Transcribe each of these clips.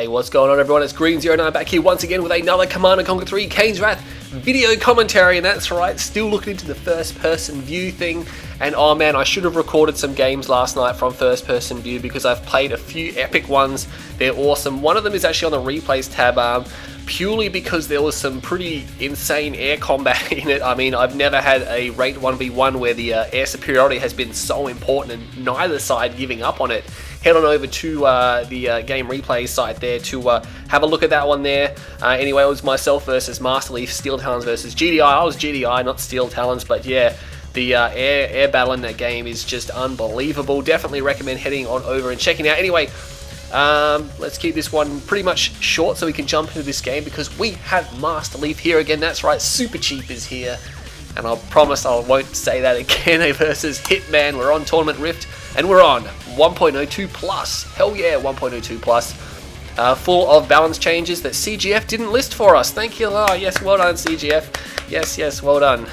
Hey, what's going on everyone? It's Green09 back here once again with another Command & Conquer 3 Kane's Wrath video commentary, and that's right, still looking into the first person view thing. And oh man, I should have recorded some games last night from first person view because I've played a few epic ones. They're awesome. One of them is actually on the replays tab, purely because there was some pretty insane air combat in it. I mean, I've never had a rate 1v1 where the air superiority has been so important and neither side giving up on it. Head on over to the game replay site there to have a look at that one there. Anyway, it was myself versus Masterleaf, Steel Talons versus GDI. I was GDI, not Steel Talons, but yeah, the air battle in that game is just unbelievable. Definitely recommend heading on over and checking it out. Anyway, let's keep this one pretty much short so we can jump into this game because we have Masterleaf here again. That's right, Super Cheap is here. And I promise I won't say that again. Versus Hitman. We're on Tournament Rift and we're on 1.02 plus. Hell yeah, 1.02 plus. Full of balance changes that CGF didn't list for us. Thank you. Oh, yes, well done, CGF. Yes, well done.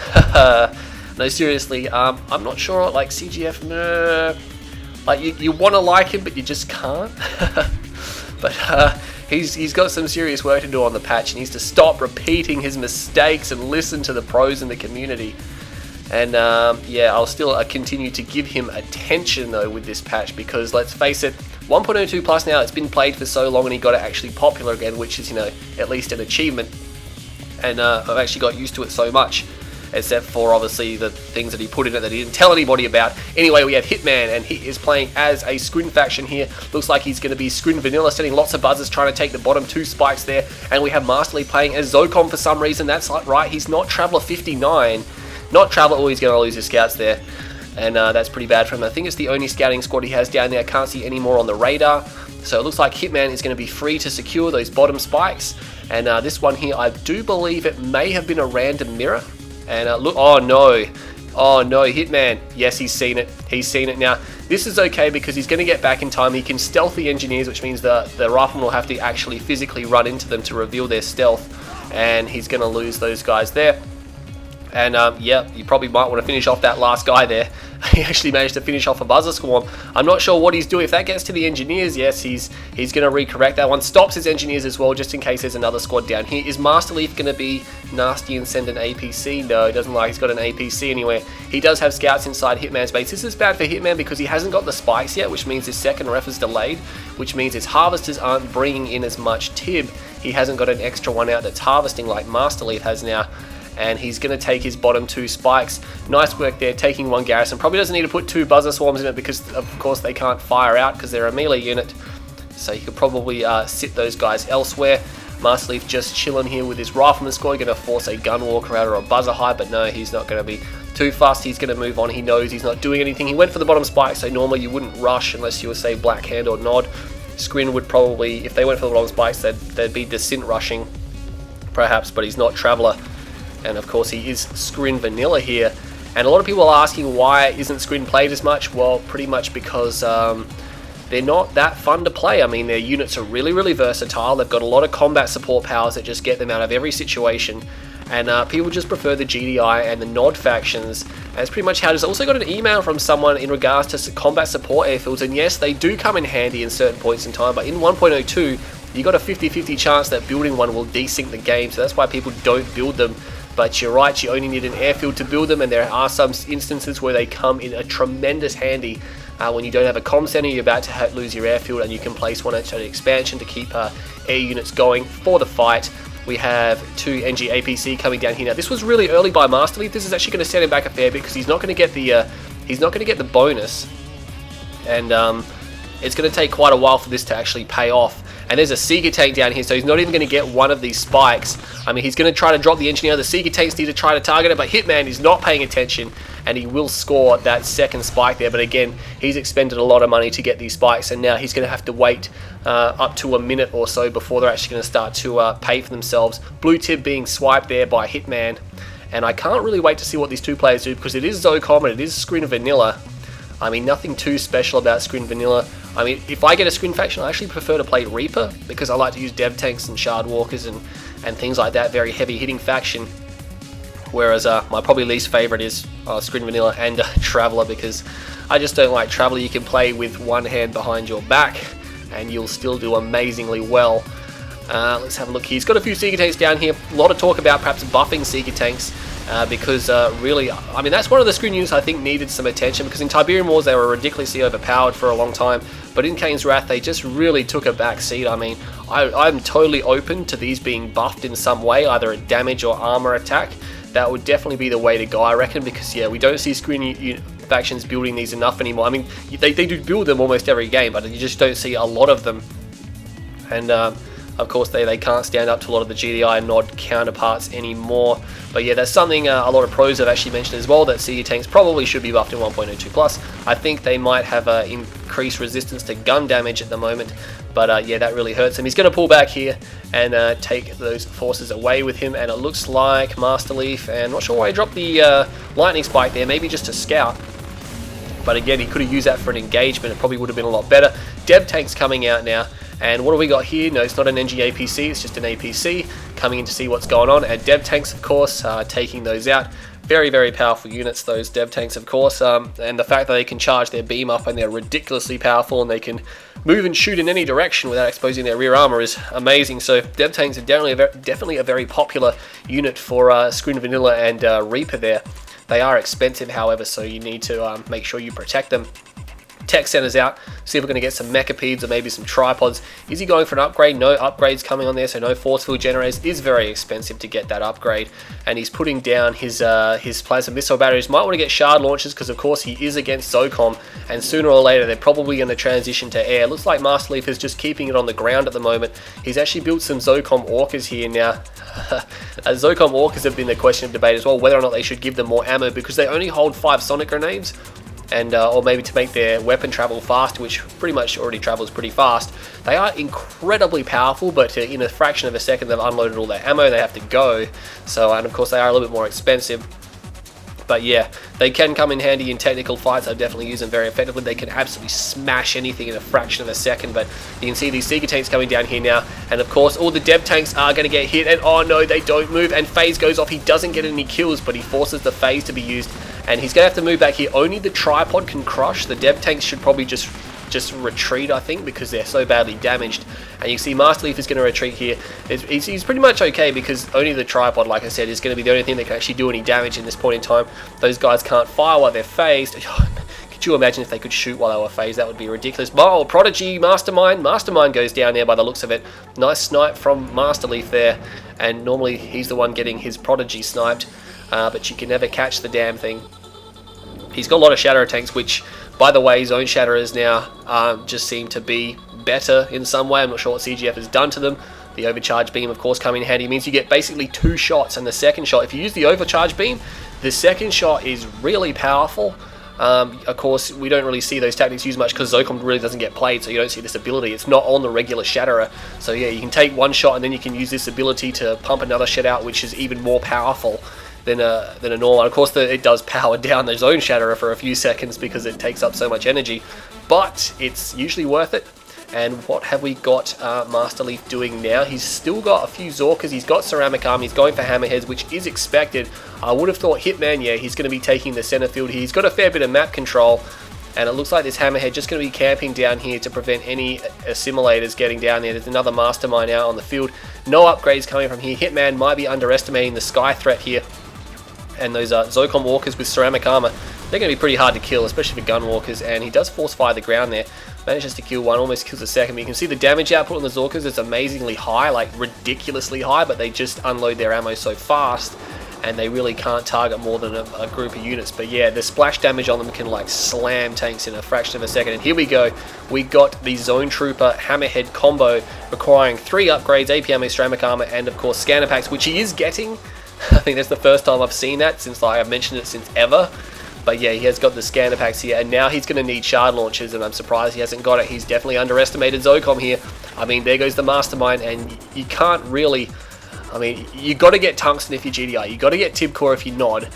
No, seriously, I'm not sure, like, CGF, like, you want to like him, but you just can't. But he's got some serious work to do on the patch. He needs to stop repeating his mistakes and listen to the pros in the community. And yeah, I'll still continue to give him attention though with this patch because let's face it, 1.02 plus now, it's been played for so long and he got it actually popular again, which is, you know, at least an achievement. And I've actually got used to it so much, except for obviously the things that he put in it that he didn't tell anybody about. Anyway, we have Hitman, and he is playing as a Scrin faction here. Looks like he's going to be Scrin Vanilla, setting lots of buzzers, trying to take the bottom two spikes there. And we have Masterleaf playing as Zocom for some reason. That's right, he's not Traveler 59. Not Traveler, oh, he's going to lose his scouts there. And that's pretty bad for him. I think it's the only scouting squad he has down there. I can't see any more on the radar. So it looks like Hitman is going to be free to secure those bottom spikes. And this one here, I do believe it may have been a random mirror. And look, oh no, Hitman, yes, he's seen it now. This is okay because he's going to get back in time. He can stealth the engineers, which means the rifleman will have to actually physically run into them to reveal their stealth, and he's going to lose those guys there. And yeah, you probably might want to finish off that last guy there. He actually managed to finish off a buzzer swarm. I'm not sure what he's doing. If that gets to the engineers, yes, he's going to recorrect that one. Stops his engineers as well, just in case there's another squad down here. Is Masterleaf going to be nasty and send an APC? No, he doesn't like he's got an APC anywhere. He does have scouts inside Hitman's base. This is bad for Hitman because he hasn't got the spikes yet, which means his second ref is delayed, which means his harvesters aren't bringing in as much tib. He hasn't got an extra one out that's harvesting like Masterleaf has now. And he's going to take his bottom two spikes. Nice work there, taking one garrison. Probably doesn't need to put two buzzer swarms in it because, of course, they can't fire out because they're a melee unit. So he could probably sit those guys elsewhere. Masterleaf just chilling here with his rifleman squad. Going to force a gun walker out or a buzzer high, but no, he's not going to be too fast. He's going to move on. He knows he's not doing anything. He went for the bottom spike, so normally you wouldn't rush unless you were, say, Black Hand or Nod. Scrin would probably, if they went for the bottom spikes, they'd be Descent rushing, perhaps, but he's not Traveler. And of course he is Scrin Vanilla here. And a lot of people are asking why isn't Scrin played as much? Well, pretty much because they're not that fun to play. I mean, their units are really versatile. They've got a lot of combat support powers that just get them out of every situation. And people just prefer the GDI and the Nod factions. And that's pretty much how it is. I also got an email from someone in regards to combat support airfields. And yes, they do come in handy in certain points in time. But in 1.02, you got a 50-50 chance that building one will desync the game. So that's why people don't build them. But you're right, you only need an airfield to build them, and there are some instances where they come in a tremendous handy when you don't have a comm center, you're about to lose your airfield, and you can place one at an expansion to keep air units going for the fight. We have two NG APC coming down here. Now, this was really early by Masterleaf. This is actually going to set him back a fair bit because he's not going to get the bonus, and it's going to take quite a while for this to actually pay off. And there's a Seeker tank down here, so he's not even going to get one of these spikes. I mean, he's going to try to drop the engineer. The Seeker tanks need to try to target it, but Hitman is not paying attention, and he will score that second spike there. But again, he's expended a lot of money to get these spikes, and now he's going to have to wait up to a minute or so before they're actually going to start to pay for themselves. Blue tib being swiped there by Hitman, and I can't really wait to see what these two players do because it is Zocom and it is Scrin Vanilla. I mean, nothing too special about Scrin Vanilla. I mean, if I get a Scrin faction, I actually prefer to play Reaper because I like to use dev tanks and shard walkers and things like that. Very heavy hitting faction. Whereas my probably least favorite is Scrin Vanilla and Traveler because I just don't like Traveler. You can play with one hand behind your back. and you'll still do amazingly well. Let's have a look here. He's got a few Seeker tanks down here. A lot of talk about perhaps buffing Seeker tanks because really, I mean, that's one of the screen units I think needed some attention, because in Tiberium Wars they were ridiculously overpowered for a long time, but in Kane's Wrath they just really took a back seat. I mean, I'm totally open to these being buffed in some way, either a damage or armor attack. That would definitely be the way to go, I reckon, because yeah, we don't see screen factions building these enough anymore. I mean, they do build them almost every game, but you just don't see a lot of them. And of course, they can't stand up to a lot of the GDI nod counterparts anymore. But yeah, that's something a lot of pros have actually mentioned as well, that CU tanks probably should be buffed in 1.02 plus. I think they might have increased resistance to gun damage at the moment, but yeah, that really hurts him. He's going to pull back here and take those forces away with him, and it looks like Masterleaf, and I'm not sure why he dropped the lightning spike there, maybe just to scout. But again, he could have used that for an engagement. It probably would have been a lot better. Dev tanks coming out now. And what do we got here? No, it's not an NG APC, it's just an APC coming in to see what's going on. And dev tanks, of course, taking those out. Very, very powerful units, those dev tanks, of course. And the fact that they can charge their beam up and they're ridiculously powerful and they can move and shoot in any direction without exposing their rear armor is amazing. So dev tanks are definitely a very popular unit for Screen Vanilla and Reaper there. They are expensive, however, so you need to make sure you protect them. Tech centers out, see if we're going to get some mechapeds or maybe some tripods. Is he going for an upgrade? No upgrades coming on there, so no force field generators. Is very expensive to get that upgrade, and he's putting down his plasma missile batteries. Might want to get shard launchers because of course he is against Zocom, and sooner or later they're probably going to transition to air. Looks like Masterleaf is just keeping it on the ground at the moment. He's actually built some Zocom Orcas here now. Zocom Orcas have been the question of debate as well, whether or not they should give them more ammo, because they only hold 5 sonic grenades. And or maybe to make their weapon travel fast, which pretty much already travels pretty fast. They are incredibly powerful, but in a fraction of a second they've unloaded all their ammo, they have to go. So, and of course they are a little bit more expensive. But yeah, they can come in handy in technical fights. I've definitely used them very effectively. They can absolutely smash anything in a fraction of a second. But you can see these Seeker tanks coming down here now. And of course, all the dev tanks are going to get hit. And oh no, they don't move. And phase goes off. He doesn't get any kills, but he forces the phase to be used. And he's going to have to move back here. Only the tripod can crush. The dev tanks should probably just retreat, I think, because they're so badly damaged. And you see Masterleaf is going to retreat here. He's pretty much okay, because only the tripod, like I said, is going to be the only thing that can actually do any damage in this point in time. Those guys can't fire while they're phased. Could you imagine if they could shoot while they were phased? That would be ridiculous. Oh, Prodigy, Mastermind. Mastermind goes down there by the looks of it. Nice snipe from Masterleaf there. And normally he's the one getting his Prodigy sniped. But you can never catch the damn thing. He's got a lot of Shatter tanks, which, by the way, Zone Shatterers now just seem to be better in some way. I'm not sure what CGF has done to them. The overcharge beam, of course, coming in handy. It means you get basically 2 shots, and the second shot, if you use the overcharge beam, the second shot is really powerful. Of course, we don't really see those tactics used much because Zocom really doesn't get played, so you don't see this ability. It's not on the regular Shatterer. So yeah, you can take 1 shot and then you can use this ability to pump another shot out, which is even more powerful than a normal. Of course, it does power down the Zone Shatterer for a few seconds because it takes up so much energy, but it's usually worth it. And what have we got Masterleaf doing now? He's still got a few Zorkas, he's got Ceramic Arm, he's going for Hammerheads, which is expected. I would have thought Hitman, yeah, he's going to be taking the center field here. He's got a fair bit of map control, and it looks like this Hammerhead just going to be camping down here to prevent any assimilators getting down there. There's another Mastermind out on the field. No upgrades coming from here. Hitman might be underestimating the Sky threat here. And those Zocom Walkers with Ceramic Armor, they're going to be pretty hard to kill, especially for Gun Walkers, and he does force fire the ground there. Manages to kill one, almost kills the second, but you can see the damage output on the Zorkas is amazingly high, like ridiculously high, but they just unload their ammo so fast, and they really can't target more than a group of units. But yeah, the splash damage on them can like slam tanks in a fraction of a second. And here we go, we got the Zone Trooper Hammerhead combo requiring 3 upgrades, APM, Ceramic Armor, and of course Scanner Packs, which he is getting. I think that's the first time I've seen that since I've mentioned it since ever. But yeah, he has got the Scanner Packs here, and now he's going to need shard launchers, and I'm surprised he hasn't got it. He's definitely underestimated Zocom here. I mean, there goes the Mastermind, and you can't really... I mean, you got to get Tungsten if you're GDI, you got to get Tibcore if you Nod,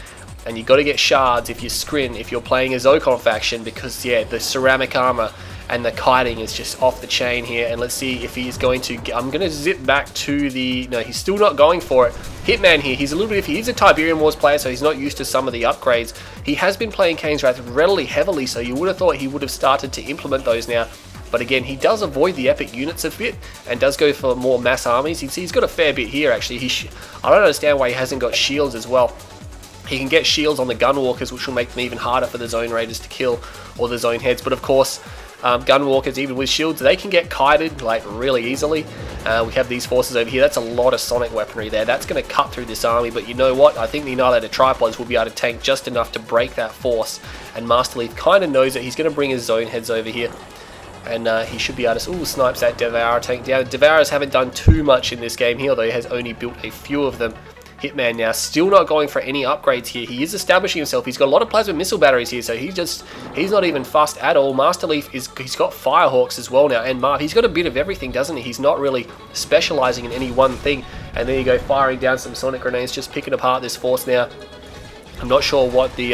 and you got to get shards if you Scrin, if you're playing a Zocom faction, because yeah, the Ceramic Armor and the kiting is just off the chain here. And let's see if he's going to... I'm going to zip back to the... No, he's still not going for it. Hitman here, he's a little bit iffy. He's a Tiberium Wars player, so he's not used to some of the upgrades. He has been playing Kane's Wrath really heavily, so you would have thought he would have started to implement those now. But again, he does avoid the epic units a bit and does go for more mass armies. You can see he's got a fair bit here actually. I don't understand why he hasn't got shields as well. He can get shields on the gunwalkers, which will make them even harder for the zone raiders to kill, or the zone heads. But of course, gunwalkers, even with shields, they can get kited like really easily. We have these forces over here. That's a lot of sonic weaponry there. That's going to cut through this army. But you know what? I think the annihilated tripods will be able to tank just enough to break that force. And Masterleaf kind of knows that he's going to bring his zone heads over here. And he should be able to snipes that Devourer tank down. Devourers haven't done too much in this game here, though he has only built a few of them. Hitman now still not going for any upgrades here. He is establishing himself. He's got a lot of plasma missile batteries here, so he's not even fussed at all. Masterleaf he's got Firehawks as well now, and Marv, he's got a bit of everything, doesn't he? He's not really specializing in any one thing. And there you go, firing down some sonic grenades, just picking apart this force now. I'm not sure what the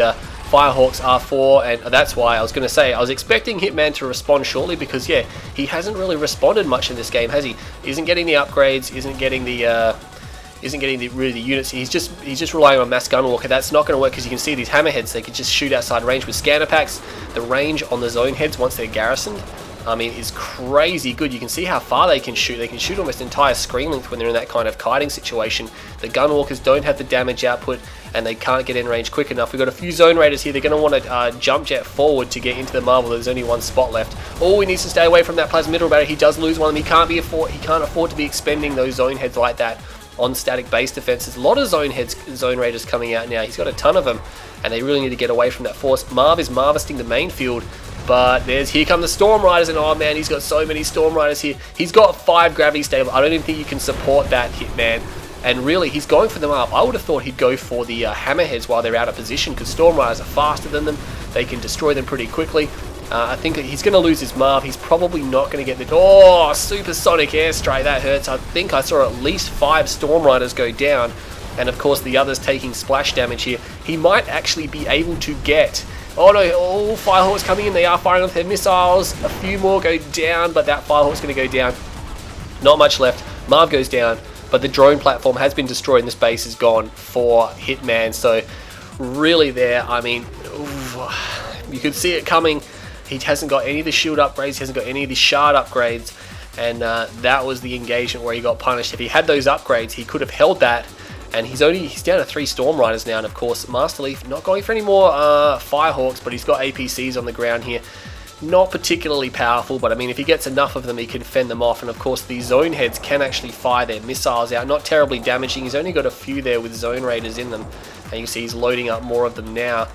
Firehawks are for, and that's why I was going to say I was expecting Hitman to respond shortly, because yeah, he hasn't really responded much in this game, has he? Isn't getting the upgrades, isn't getting the really the units. He's just relying on mass gunwalker. That's not going to work, because you can see these hammerheads, they can just shoot outside range with scanner packs. The range on the zone heads once they're garrisoned, I mean, is crazy good. You can see how far they can shoot. They can shoot almost entire screen length when they're in that kind of kiting situation. The gunwalkers don't have the damage output, and they can't get in range quick enough. We've got a few zone raiders here. They're going to want to jump jet forward to get into the marble. There's only one spot left. Oh, he needs to stay away from that plasmiddle battery. He does lose one of them. He can't afford to be expending those zone heads like that on static base defenses. A lot of zone raiders coming out now. He's got a ton of them, and they really need to get away from that force. Marv is harvesting the main field, but here come the Storm Riders, and oh man, he's got so many Storm Riders here. He's got 5 gravity stable. I don't even think you can support that, Hitman. And really, he's going for them up. I would have thought he'd go for the hammerheads while they're out of position, because Storm Riders are faster than them. They can destroy them pretty quickly. I think he's going to lose his Marv. He's probably not going to get the... Oh, supersonic airstrike. That hurts. I think I saw at least 5 Storm Riders go down. And of course, the others taking splash damage here. He might actually be able to get... Oh no, all Firehawks coming in. They are firing off their missiles. A few more go down, but that Firehawk's going to go down. Not much left. Marv goes down, but the drone platform has been destroyed and this base is gone for Hitman. So really there, I mean, you could see it coming. He hasn't got any of the shield upgrades, he hasn't got any of the shard upgrades, and that was the engagement where he got punished. If he had those upgrades, he could have held that, and he's down to 3 Storm Riders now. And of course, Masterleaf not going for any more Firehawks, but he's got APCs on the ground here. Not particularly powerful, but I mean, if he gets enough of them, he can fend them off. And of course, these zone heads can actually fire their missiles out. Not terribly damaging. He's only got a few there with zone raiders in them, and you can see he's loading up more of them now.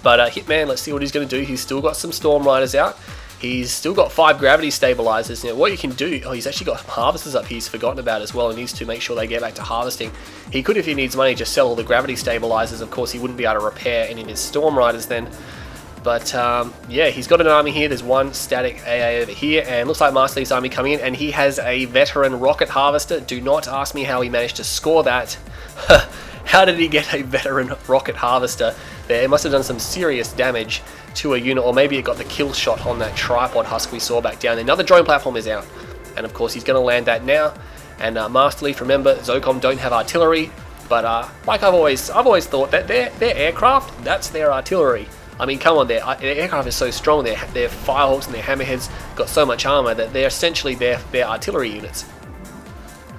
But Hitman, let's see what he's going to do. He's still got some Storm Riders out. He's still got 5 gravity stabilizers. Now, what you can do... Oh, he's actually got harvesters up here he's forgotten about as well, and needs to make sure they get back to harvesting. He could, if he needs money, just sell all the gravity stabilizers. Of course, he wouldn't be able to repair any of his Storm Riders then. But, yeah, he's got an army here. There's one static AA over here, and looks like Masterleaf's army coming in, and he has a veteran rocket harvester. Do not ask me how he managed to score that. How did he get a veteran rocket harvester there? It must have done some serious damage to a unit, or maybe it got the kill shot on that tripod husk we saw back down there. Another drone platform is out, and of course he's going to land that now. And Masterleaf, remember, Zocom don't have artillery, but like I've always thought that their aircraft, that's their artillery. I mean, come on, their aircraft is so strong. Their Firehawks and their Hammerheads got so much armor that they're essentially their artillery units.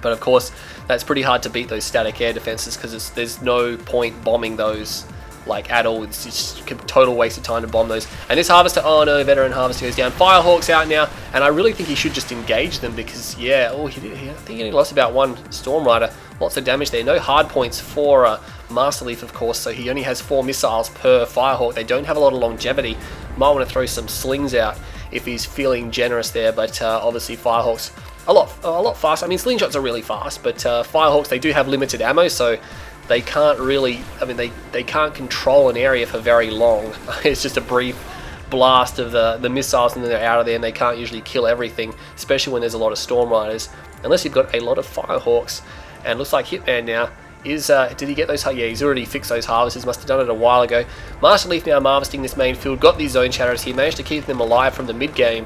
But of course, that's pretty hard to beat those static air defenses, because there's no point bombing those like at all. It's just a total waste of time to bomb those. And this harvester, oh no, veteran harvester goes down. Firehawk's out now, and I really think he should just engage them, because yeah, I think he only lost about 1 Storm Rider. Lots of damage there. No hard points for Masterleaf, of course, so he only has 4 missiles per Firehawk. They don't have a lot of longevity. Might want to throw some slings out if he's feeling generous there, but obviously Firehawks a lot faster. I mean, slingshots are really fast, but Firehawks, they do have limited ammo, so they can't really, I mean, they can't control an area for very long. It's just a brief blast of the missiles, and then they're out of there, and they can't usually kill everything, especially when there's a lot of Storm Riders, unless you've got a lot of Firehawks. And looks like Hitman now is, did he get those? Yeah, he's already fixed those harvesters, must have done it a while ago. Masterleaf now harvesting this main field, got these zone shatters. He managed to keep them alive from the mid game.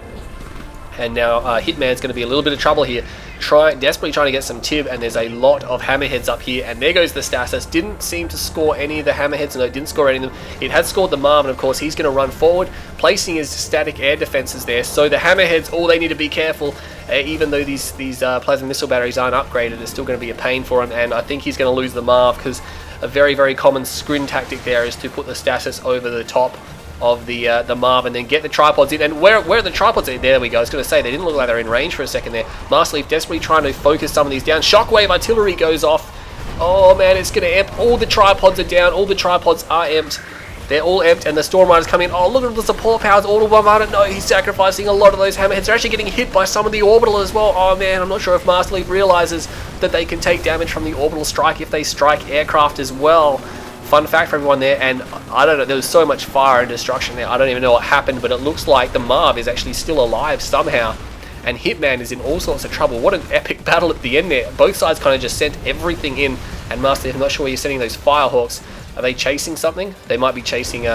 And now Hitman's going to be a little bit of trouble here. desperately trying to get some tib, and there's a lot of hammerheads up here, and there goes the Stasis. Didn't seem to score any of the hammerheads. No, it didn't score any of them. It had scored the Marv, and of course he's going to run forward, placing his static air defenses there. So the hammerheads, all they need to be careful, even though these plasma missile batteries aren't upgraded, it's still going to be a pain for him, and I think he's going to lose the Marv, because a very, very common screen tactic there is to put the Stasis over the top of the Marv and then get the tripods in. And where are the tripods in? There we go. I was going to say, they didn't look like they're in range for a second there. Masterleaf desperately trying to focus some of these down. Shockwave artillery goes off. Oh man, it's going to amp. All the tripods are down. All the tripods are amped. They're all amped, and the Storm Riders come in. Oh, look at the support powers. All of them. I don't know. He's sacrificing a lot of those hammerheads. They're actually getting hit by some of the orbital as well. Oh man, I'm not sure if Masterleaf realizes that they can take damage from the orbital strike if they strike aircraft as well. Fun fact for everyone there, and I don't know, there was so much fire and destruction there, I don't even know what happened, but it looks like the Marv is actually still alive somehow, and Hitman is in all sorts of trouble. What an epic battle at the end there. Both sides kind of just sent everything in, and Masterleaf, I'm not sure where you're sending those Firehawks. Are they chasing something? They might be chasing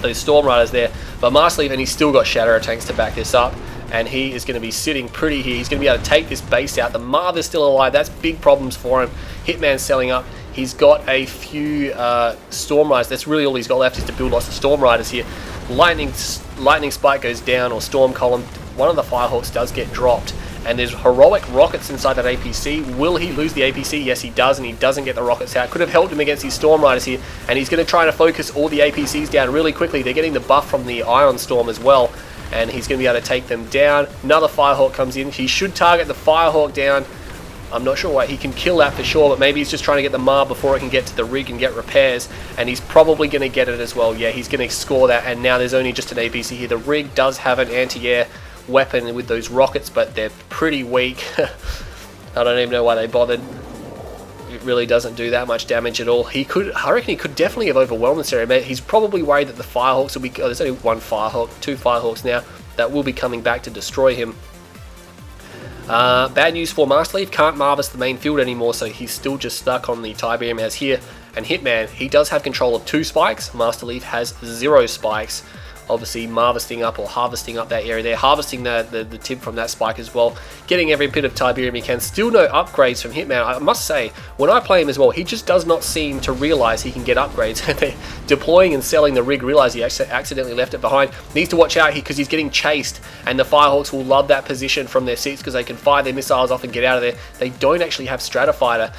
those Storm Riders there, but Masterleaf, and he's still got Shatter tanks to back this up, and he is going to be sitting pretty here. He's going to be able to take this base out. The Marv is still alive. That's big problems for him. Hitman's selling up. He's got a few Storm Riders. That's really all he's got left, is to build lots of Storm Riders here. Lightning Spike goes down, or Storm Column. One of the Firehawks does get dropped, and there's heroic rockets inside that APC. Will he lose the APC? Yes, he does, and he doesn't get the rockets out. Could have helped him against his Storm Riders here, and he's going to try to focus all the APCs down really quickly. They're getting the buff from the Ion Storm as well, and he's going to be able to take them down. Another Firehawk comes in. He should target the Firehawk down. I'm not sure why. He can kill that for sure, but maybe he's just trying to get the Marv before it can get to the rig and get repairs, and he's probably going to get it as well. Yeah, he's going to score that, and now there's only just an APC here. The rig does have an anti-air weapon with those rockets, but they're pretty weak. I don't even know why they bothered. It really doesn't do that much damage at all. I reckon he could definitely have overwhelmed this area. He's probably worried that the Firehawks will be... Oh, there's only one Firehawk, two Firehawks now that will be coming back to destroy him. Bad news for Masterleaf, can't Marvis the main field anymore, so he's still just stuck on the Tiberium as here. And Hitman, he does have control of 2 spikes. Masterleaf has 0 spikes. Obviously harvesting up that area there, harvesting the tib from that spike as well, getting every bit of Tiberium he can. Still no upgrades from Hitman. I must say, when I play him as well, he just does not seem to realize he can get upgrades. They're deploying and selling the rig, realize he accidentally left it behind. Needs to watch out because he's getting chased, and the Firehawks will love that position from their seats because they can fire their missiles off and get out of there. They don't actually have Stratofighter,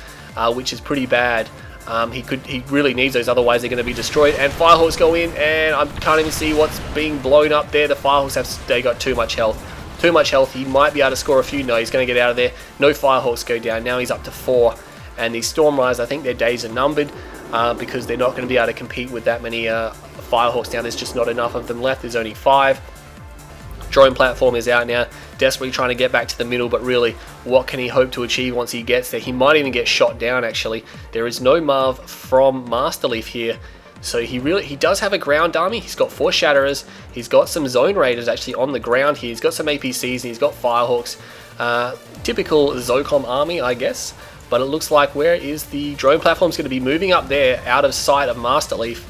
which is pretty bad. He really needs those, otherwise they're going to be destroyed. And Firehawks go in, and I can't even see what's being blown up there. The Firehawks they got too much health. Too much health. He might be able to score a few. No, he's going to get out of there. No Firehawks go down. Now he's up to 4. And these Storm Riders, I think their days are numbered because they're not going to be able to compete with that many Firehawks now. There's just not enough of them left. There's only 5. Drone platform is out now, desperately trying to get back to the middle, but really, what can he hope to achieve once he gets there? He might even get shot down, actually. There is no Marv from Masterleaf here, so he does have a ground army. He's got 4 Shatterers, he's got some Zone Raiders actually on the ground here, he's got some APCs, and he's got Firehawks. Typical Zocom army, I guess, but it looks like where is the drone platform's going to be moving up there, out of sight of Masterleaf.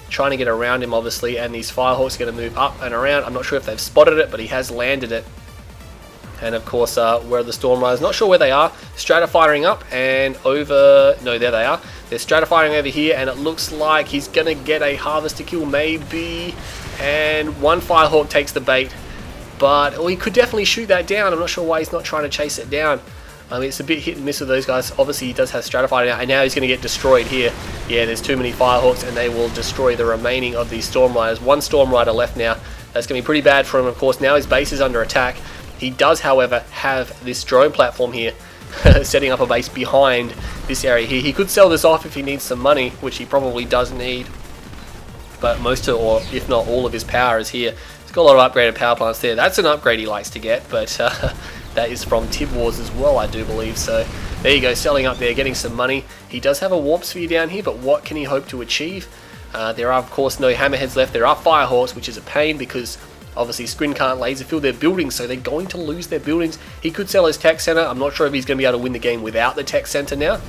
Trying to get around him, obviously, and these Firehawks are going to move up and around. I'm not sure if they've spotted it, but he has landed it. And of course, where are the Storm Riders? Not sure where they are. Stratifiring up and over... No, there they are. They're stratifiring over here, and it looks like he's going to get a Harvester kill, maybe. And one Firehawk takes the bait. But he could definitely shoot that down. I'm not sure why he's not trying to chase it down. I mean, it's a bit hit and miss with those guys. Obviously, he does have Stratified now, and now he's going to get destroyed here. Yeah, there's too many Firehawks, and they will destroy the remaining of these Storm Riders. One Storm Rider left now. That's going to be pretty bad for him, of course. Now his base is under attack. He does, however, have this drone platform here, setting up a base behind this area here. He could sell this off if he needs some money, which he probably does need. But most of, or if not all of his power is here. He's got a lot of upgraded power plants there. That's an upgrade he likes to get, but... that is from Tib Wars as well, I do believe. So there you go, selling up there, getting some money. He does have a Warp Sphere down here, but what can he hope to achieve? There are, of course, no Hammerheads left. There are Firehawks, which is a pain because obviously Scrin can't laser fill their buildings, so they're going to lose their buildings. He could sell his Tech Center. I'm not sure if he's going to be able to win the game without the Tech Center now,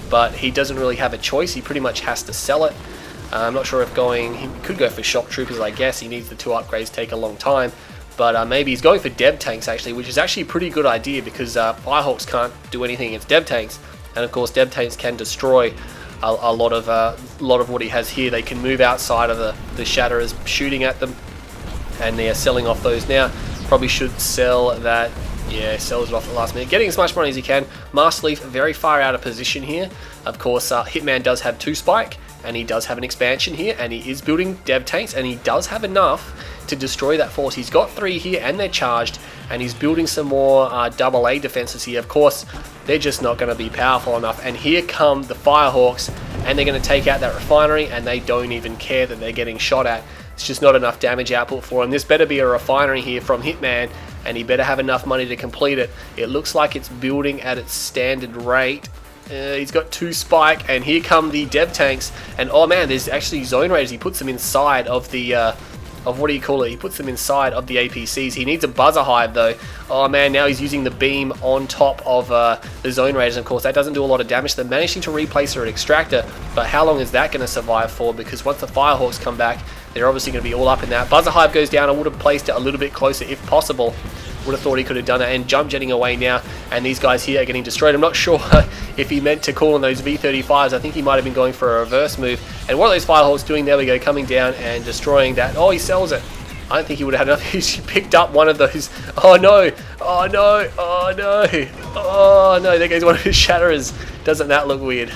but he doesn't really have a choice. He pretty much has to sell it. I'm not sure if he could go for Shock Troopers, I guess. He needs the 2 upgrades, take a long time. But maybe he's going for dev tanks actually, which is actually a pretty good idea because Firehawks can't do anything against dev tanks, and of course dev tanks can destroy a lot of what he has here. They can move outside of the Shatterers shooting at them, and they're selling off those now. Probably should sell that. Yeah, sells it off at the last minute, getting as much money as he can. Masterleaf very far out of position here. Of course, Hitman does have 2 spike, and he does have an expansion here, and he is building dev tanks, and he does have enough to destroy that force. He's got 3 here, and they're charged, and he's building some more AA defenses here. Of course, they're just not going to be powerful enough, and here come the Firehawks, and they're going to take out that refinery, and they don't even care that they're getting shot at. It's just not enough damage output for him. This better be a refinery here from Hitman, and he better have enough money to complete it. It looks like it's building at its standard rate. He's got 2 spike, and here come the dev tanks, and oh man, there's actually zone raiders. He puts them inside of the what do you call it? He puts them inside of the APCs. He needs a buzzer hive though. Oh man, now he's using the beam on top of the zone raiders. Of course, that doesn't do a lot of damage. They're managing to replace her at extractor, but how long is that going to survive for? Because once the Firehawks come back, they're obviously going to be all up in that. Buzzer hive goes down. I would have placed it a little bit closer if possible. Would have thought he could have done it, and jump jetting away now, and these guys here are getting destroyed. I'm not sure if he meant to call on those V35s. I think he might have been going for a reverse move, and what are those Firehawks doing? There we go, coming down and destroying that. Oh, he sells it. I don't think he would have had enough. He's picked up one of those. Oh no, oh no, oh no, oh no, there goes one of his Shatterers. Doesn't that look weird?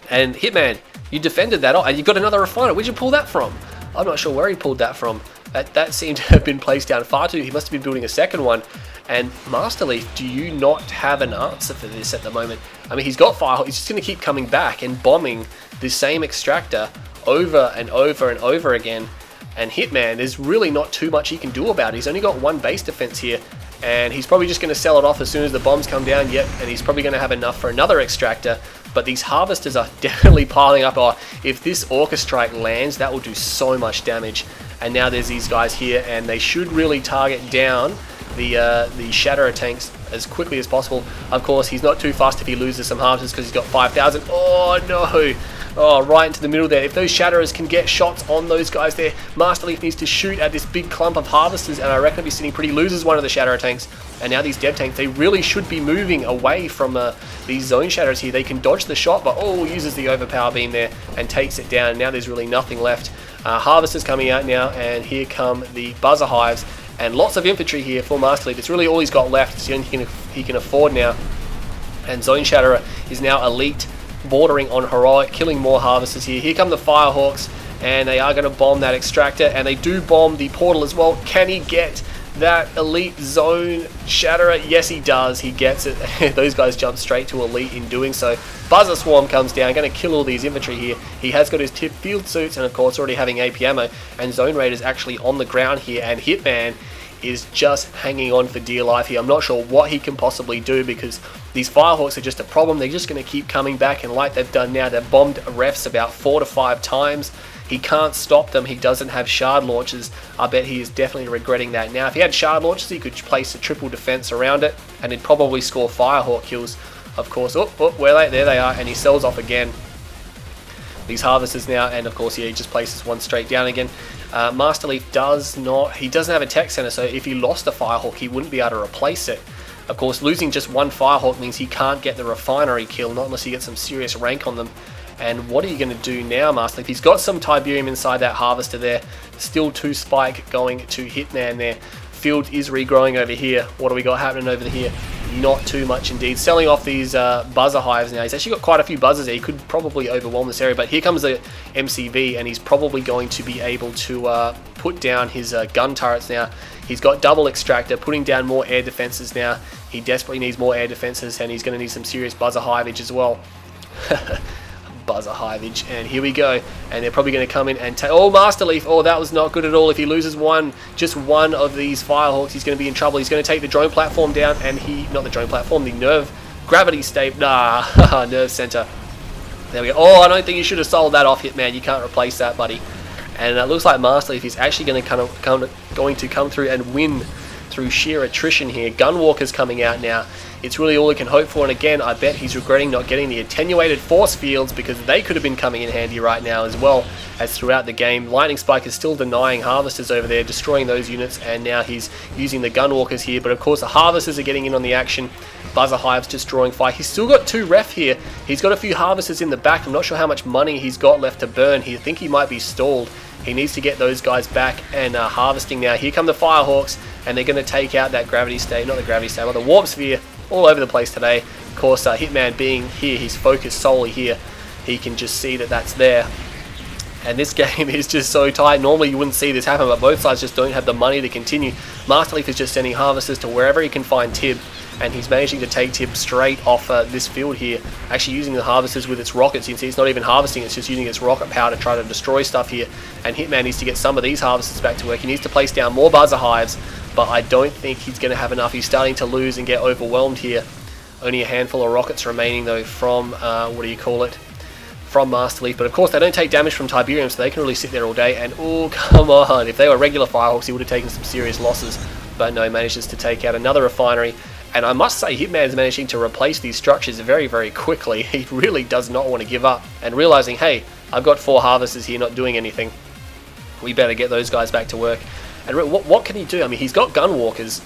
And Hitman, you defended that, and you got another refiner. Where'd you pull that from? I'm not sure where he pulled that from. That seemed to have been placed down far too. He must have been building a second one. And Masterleaf, do you not have an answer for this at the moment? I mean, he's got fire. He's just going to keep coming back and bombing the same extractor over and over and over again. And Hitman, there's really not too much he can do about it. He's only got 1 base defense here, and he's probably just going to sell it off as soon as the bombs come down. Yep, and he's probably going to have enough for another extractor. But these harvesters are definitely piling up. Oh, if this Orca Strike lands, that will do so much damage. And now there's these guys here, and they should really target down the Shatterer tanks as quickly as possible. Of course, he's not too fast if he loses some harvesters because he's got 5,000. Oh no! Oh, right into the middle there. If those Shatterers can get shots on those guys there, Masterleaf needs to shoot at this big clump of harvesters, and I reckon he'll be sitting pretty. Loses one of the Shatterer tanks, and now these dev tanks, they really should be moving away from these zone Shatterers here. They can dodge the shot, but oh, uses the overpower beam there and takes it down. Now there's really nothing left. Harvesters coming out now, and here come the buzzer hives, and lots of infantry here for Masterleaf. It's really all he's got left. It's the only thing he can afford now. And Zone Shatterer is now elite, bordering on heroic, killing more harvesters here. Here come the Firehawks, and they are going to bomb that extractor, and they do bomb the portal as well. Can he get that elite Zone Shatterer? Yes, he does. He gets it. Those guys jump straight to elite in doing so. Buzzer Swarm comes down, going to kill all these infantry here. He has got his tip field suits, and of course already having AP ammo, and Zone Raiders actually on the ground here, and Hitman is just hanging on for dear life here. I'm not sure what he can possibly do, because these Firehawks are just a problem. They're just going to keep coming back, and like they've done now, they've bombed refs about 4 to 5 times. He can't stop them. He doesn't have shard launchers. I bet he is definitely regretting that now. If he had shard launchers, he could place a triple defense around it, and he'd probably score Firehawk kills. Of course, there they are, and he sells off again. These harvesters now, and of course, yeah, he just places one straight down again. Masterleaf doesn't have a tech center, so if he lost a Firehawk, he wouldn't be able to replace it. Of course, losing just one Firehawk means he can't get the refinery kill, not unless he gets some serious rank on them. And what are you going to do now, Masterleaf? He's got some Tiberium inside that harvester there. Still 2 spike going to Hitman there. Field is regrowing over here. What do we got happening over here? Not too much indeed. Selling off these buzzer hives now. He's actually got quite a few buzzers there. He could probably overwhelm this area, but here comes the MCV, and he's probably going to be able to put down his gun turrets now. He's got double extractor, putting down more air defenses now. He desperately needs more air defenses, and he's going to need some serious buzzer hivage as well. Buzzer hivage, and here we go, and they're probably going to come in and take. Oh, Masterleaf! Oh, that was not good at all. If he loses just one of these Firehawks, he's going to be in trouble. He's going to take the drone platform down, and not the drone platform, the gravity stable. Nerve center. There we go. Oh, I don't think you should have sold that off, Hitman. You can't replace that, buddy. And it looks like Masterleaf is actually going to come through and win through sheer attrition here. Gunwalker's coming out now. It's really all he can hope for, and again, I bet he's regretting not getting the attenuated force fields, because they could have been coming in handy right now, as well as throughout the game. Lightning Spike is still denying harvesters over there, destroying those units, and now he's using the Gunwalkers here, but of course the harvesters are getting in on the action. Buzzer Hive's just drawing fire. He's still got 2 ref here. He's got a few harvesters in the back. I'm not sure how much money he's got left to burn. I think he might be stalled. He needs to get those guys back and harvesting now. Here come the Firehawks, and they're going to take out that Gravity Stave, not the Gravity Stave, but the Warp Sphere all over the place today. Of course, Hitman being here, he's focused solely here. He can just see that that's there. And this game is just so tight. Normally you wouldn't see this happen, but both sides just don't have the money to continue. Masterleaf is just sending harvesters to wherever he can find Tib, and he's managing to take Tib straight off this field here. Actually using the harvesters with its rockets. You can see it's not even harvesting, it's just using its rocket power to try to destroy stuff here. And Hitman needs to get some of these harvesters back to work. He needs to place down more Buzzer Hives, but I don't think he's going to have enough. He's starting to lose and get overwhelmed here. Only a handful of rockets remaining though from, from Masterleaf, but of course they don't take damage from Tiberium, so they can really sit there all day. And oh, come on, if they were regular Firehawks, he would have taken some serious losses, but no, manages to take out another refinery. And I must say, Hitman's managing to replace these structures very, very quickly. He really does not want to give up, and realizing, hey, I've got 4 harvesters here not doing anything, we better get those guys back to work. And what can he do? I mean, he's got Gunwalkers.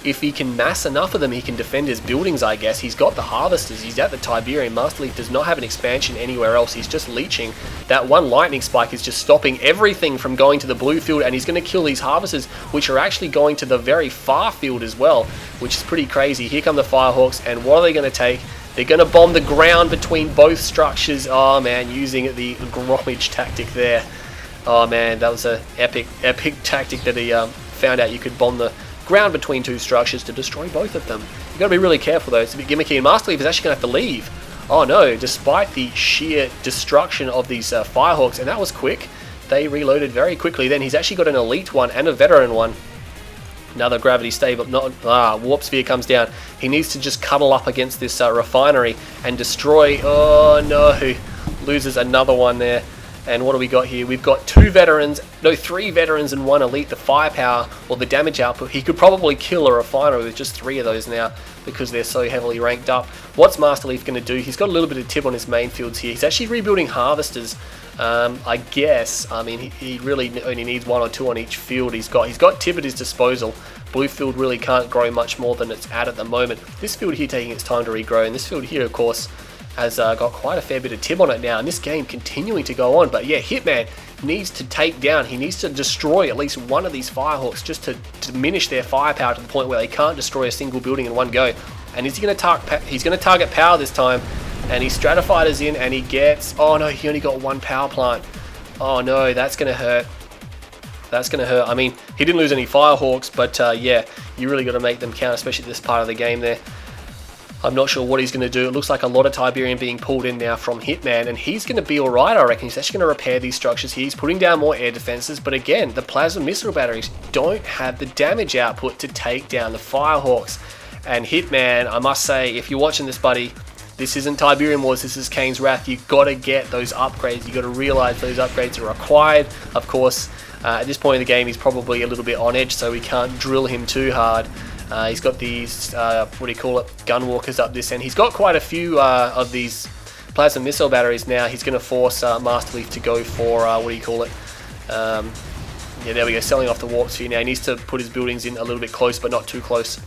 If he can mass enough of them, he can defend his buildings, I guess. He's got the harvesters, he's at the Tiberium. Masterleaf does not have an expansion anywhere else. He's just leeching. That one lightning spike is just stopping everything from going to the blue field, and he's going to kill these harvesters, which are actually going to the very far field as well, which is pretty crazy. Here come the Firehawks, and what are they going to take? They're going to bomb the ground between both structures. Oh man, using the Grommage tactic there. Oh man, that was an epic tactic that he found out you could bomb the ground between 2 structures to destroy both of them. You've got to be really careful though, it's a bit gimmicky, and Masterleaf is actually going to have to leave. Oh no, despite the sheer destruction of these Firehawks, and that was quick, they reloaded very quickly. Then he's actually got an elite one and a veteran one. Another Gravity Stave, Warp Sphere comes down. He needs to just cuddle up against this refinery and destroy. Oh no, loses another one there. And what do we got here? We've got 3 veterans and 1 elite. The firepower or the damage output, he could probably kill a refinery with just 3 of those now, because they're so heavily ranked up. What's Masterleaf going to do? He's got a little bit of Tib on his main fields here. He's actually rebuilding harvesters, I guess. I mean, he really only needs 1 or 2 on each field. He's got Tib at his disposal. Blue field really can't grow much more than it's at the moment. This field here taking its time to regrow, and this field here, of course, has got quite a fair bit of Tib on it now, and this game continuing to go on. But yeah, Hitman needs to take down, he needs to destroy at least one of these Firehawks just to diminish their firepower to the point where they can't destroy a single building in one go. And is he going to target? He's going to target power this time, and he Stratifighters in, and he gets. Oh no, he only got 1 power plant. Oh no, that's going to hurt. That's going to hurt. I mean, he didn't lose any Firehawks, but yeah, you really got to make them count, especially this part of the game there. I'm not sure what he's going to do. It looks like a lot of Tiberium being pulled in now from Hitman, and he's going to be alright, I reckon. He's actually going to repair these structures here. He's putting down more air defenses, but again, the plasma missile batteries don't have the damage output to take down the Firehawks. And Hitman, I must say, if you're watching this, buddy, this isn't Tiberium Wars, this is Kane's Wrath. You've got to get those upgrades. You've got to realize those upgrades are required. Of course, at this point in the game, he's probably a little bit on edge, so we can't drill him too hard. He's got these, Gunwalkers up this end. He's got quite a few of these plasma missile batteries now. He's going to force Masterleaf to go for, yeah, there we go, selling off the Warp Sphere now. He needs to put his buildings in a little bit close, but not too close.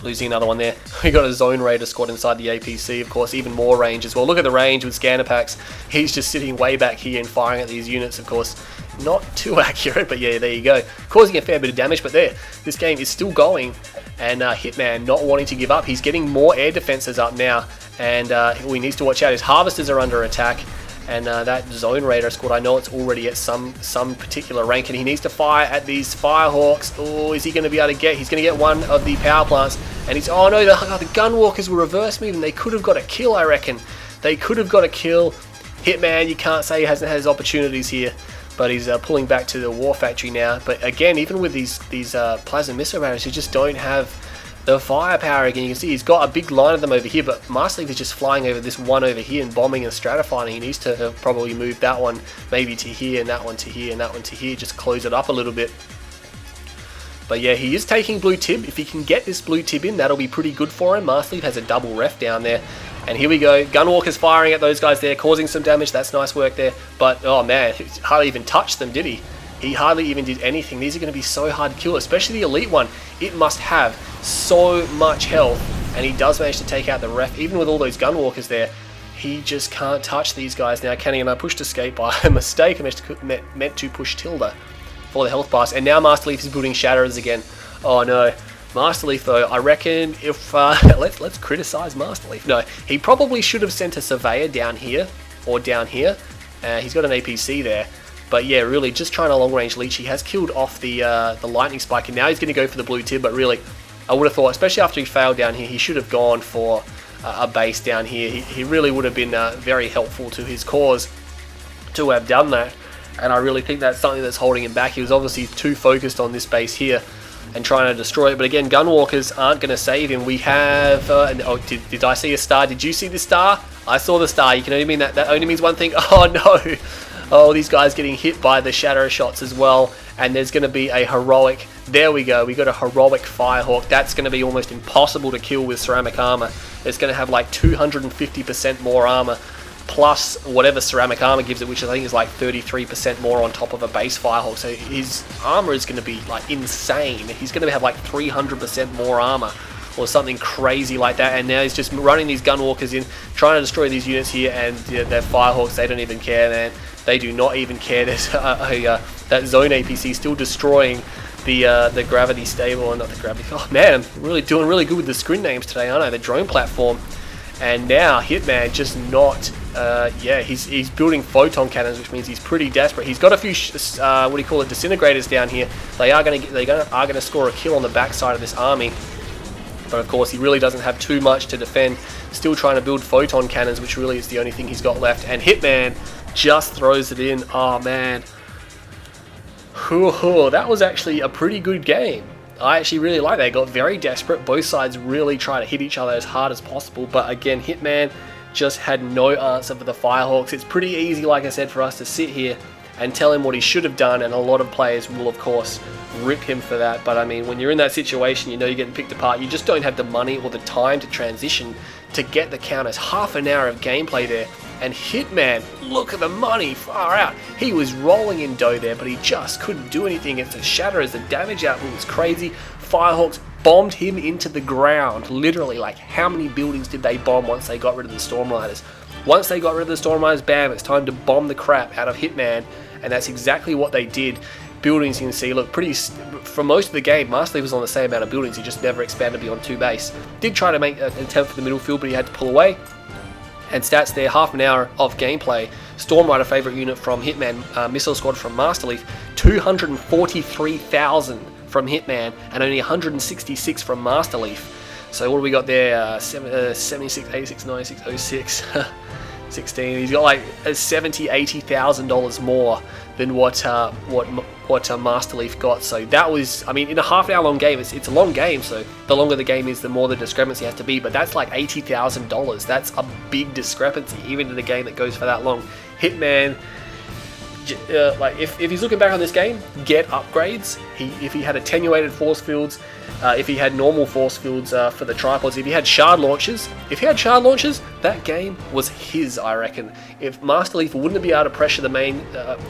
Losing another one there. We got a Zone Raider squad inside the APC, of course, even more range as well. Look at the range with scanner packs. He's just sitting way back here and firing at these units, of course. Not too accurate, but yeah, there you go. Causing a fair bit of damage, but there, this game is still going, and Hitman not wanting to give up. He's getting more air defenses up now, and he needs to watch out. His harvesters are under attack, and that Zone Raider squad, I know it's already at some particular rank, and he needs to fire at these Firehawks. Oh, is he going to be able to get? He's going to get one of the power plants, and he's, oh no, the Gunwalkers were reverse moving. They could have got a kill, I reckon. They could have got a kill. Hitman, you can't say he hasn't had his opportunities here. But he's pulling back to the War Factory now. But again, even with these plasma missile batteries, you just don't have the firepower again. You can see he's got a big line of them over here, but Masterleaf is just flying over this one over here and bombing and stratifying. He needs to have probably moved that one maybe to here, and that one to here, and that one to here. Just close it up a little bit. But yeah, he is taking blue tib. If he can get this blue tib in, that'll be pretty good for him. masterleaf has a double ref down there. And here we go. Gunwalker's firing at those guys there, causing some damage. That's nice work there. But, oh man, he hardly even touched them, did he? He hardly even did anything. These are going to be so hard to kill, especially the elite one. It must have so much health. And he does manage to take out the ref, even with all those Gunwalkers there. He just can't touch these guys. Now, Kane and I pushed escape by a mistake. I meant to push tilde for the health bars. And now masterleaf is building Shatterers again. Oh no. masterleaf though, I reckon if let's criticize masterleaf. No, he probably should have sent a surveyor down here or down here. He's got an APC there. But yeah, really just trying to long range leech. He has killed off the lightning spike, and now he's going to go for the blue tib. But really, I would have thought, especially after he failed down here, he should have gone for a base down here. He really would have been very helpful to his cause to have done that. And I really think that's something that's holding him back. He was obviously too focused on this base here and trying to destroy it. But again, Gunwalkers aren't going to save him. We have... oh, did I see a star? Did you see the star? I saw the star. You can only mean that only means one thing. Oh, no. Oh, these guys getting hit by the shatter shots as well. And there's going to be a heroic... There we go. We got a heroic Firehawk. That's going to be almost impossible to kill with ceramic armor. It's going to have like 250% more armor, plus whatever ceramic armor gives it, which I think is like 33% more on top of a base Firehawk. So his armor is going to be like insane. He's going to have like 300% more armor or something crazy like that. And now he's just running these Gunwalkers in, trying to destroy these units here, and their Firehawks, they don't even care, man. They do not even care. There's that zone APC still destroying the gravity stable, and not the gravity. Oh man, I'm really doing really good with the screen names today, aren't I? The drone platform. And now Hitman just not, yeah, he's building photon cannons, which means he's pretty desperate. He's got a few, what do you call it, disintegrators down here. They are going to score a kill on the backside of this army. But of course, he really doesn't have too much to defend. Still trying to build photon cannons, which really is the only thing he's got left. And Hitman just throws it in. Oh man, that was actually a pretty good game. I actually really like that. They got very desperate. Both sides really try to hit each other as hard as possible. But again, Hitman just had no answer for the Firehawks. It's pretty easy, like I said, for us to sit here and tell him what he should have done. And a lot of players will, of course, rip him for that. But I mean, when you're in that situation, you know you're getting picked apart. You just don't have the money or the time to transition to get the counters. Half an hour of gameplay there. And Hitman, look at the money, far out. He was rolling in dough there, but he just couldn't do anything against the Shatterers. The damage output was crazy. Firehawks bombed him into the ground. Literally, like, how many buildings did they bomb once they got rid of the Stormriders? Once they got rid of the Stormriders, bam, it's time to bomb the crap out of Hitman. And that's exactly what they did. Buildings, you can see, look pretty... For most of the game, masterleaf was on the same amount of buildings. He just never expanded beyond 2 base. Did try to make an attempt for the middle field, but he had to pull away. And stats there, half an hour of gameplay. Stormrider favorite unit from Hitman, Missile Squad from masterleaf, 243,000 from Hitman, and only 166 from masterleaf. So what do we got there? 76, 86, 96, 06, 16. He's got like $70,000, $80,000 more than what masterleaf got. So that was, I mean, in a half an hour long game, it's a long game, so the longer the game is, the more the discrepancy has to be. But that's like $80,000. That's a big discrepancy, even in a game that goes for that long. Hitman, like if he's looking back on this game, get upgrades. If he had attenuated force fields, if he had normal force fields for the tripods, if he had shard launchers, that game was his, I reckon. If masterleaf wouldn't be able to pressure the main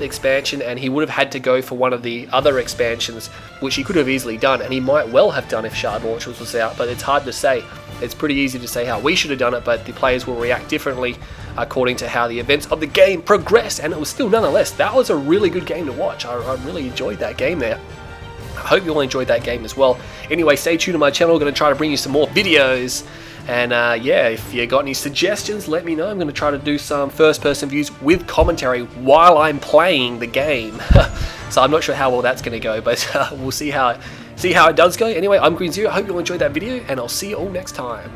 expansion, and he would have had to go for one of the other expansions, which he could have easily done, and he might well have done if shard launchers was out, but it's hard to say. It's pretty easy to say how we should have done it, but the players will react differently according to how the events of the game progress, and it was still, nonetheless, that was a really good game to watch. I really enjoyed that game there. I hope you all enjoyed that game as well. Anyway, stay tuned to my channel. I'm going to try to bring you some more videos. And yeah, if you got any suggestions, let me know. I'm going to try to do some first-person views with commentary while I'm playing the game. So I'm not sure how well that's going to go, but we'll see how it does go. Anyway, I'm Green Zero. I hope you all enjoyed that video, and I'll see you all next time.